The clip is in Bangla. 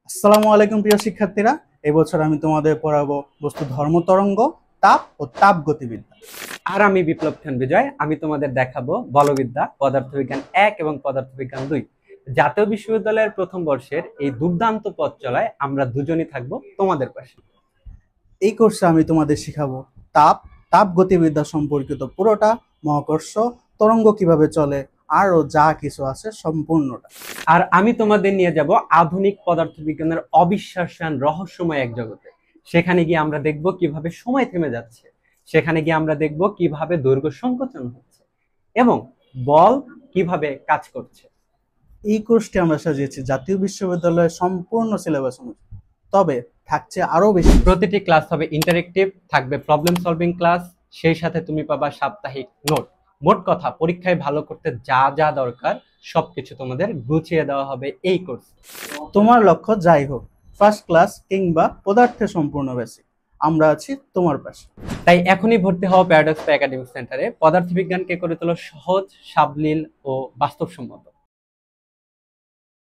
আসসালামু আলাইকুম প্রিয় শিক্ষার্থীরা। এই বছর আমি তোমাদের পড়াবো বস্তু ধর্ম তরঙ্গ, তাপ ও তাপ গতিবিদ্যা। আর আমি বিপ্লব খান বিজয়। আমি তোমাদের দেখাবো বলবিদ্যা, পদার্থবিজ্ঞান 1 এবং পদার্থবিজ্ঞান 2। জাতীয় বিশ্ববিদ্যালয়ের প্রথম বর্ষের এই দুর্দান্ত পথ চলায় আমরা দুজনই থাকবো তোমাদের পাশে। এই কোর্সে আমি তোমাদের শিখাবো তাপ, তাপ গতিবিদ্যা সম্পর্কিত পুরোটা, মহাকর্ষ, তরঙ্গ কিভাবে চলে, আরও যা কিছু আছে সম্পূর্ণটা। আর আমি তোমাদের নিয়ে যাব আধুনিক পদার্থবিজ্ঞানের অবিশ্বাস্যান রহস্যময় এক জগতে। সেখানে গিয়ে আমরা দেখব কিভাবে সময় থেমে যাচ্ছে, সেখানে গিয়ে আমরা দেখব কিভাবে দৈর্ঘ্য সংকোচন হচ্ছে এবং বল কিভাবে কাজ করছে। এই কোর্সটি আমরা সাজিয়েছি জাতীয় বিশ্ববিদ্যালয়ের সম্পূর্ণ সিলেবাস অনুযায়ী, তবে থাকছে আরও বেশি। প্রতিটি ক্লাস হবে ইন্টারেক্টিভ, থাকবে প্রবলেম সলভিং ক্লাস, সেই সাথে তুমি পাবা সাপ্তাহিক নোট। মোট কথা, পরীক্ষায় ভালো করতে যা যা দরকার সবকিছু তোমাদের গুছিয়ে দেওয়া হবে এই কোর্স। তোমার লক্ষ্য যাই হোক, ফার্স্ট ক্লাস কিংবা পদার্থে সম্পূর্ণ বেসিক, আমরা আছি তোমার পাশে। তাই এখনই ভর্তি হওয়া প্যারাডক্স একাডেমিক সেন্টারে। পদার্থবিজ্ঞানকে করে তোলো সহজ, সাবলীল ও বাস্তবসম্মত।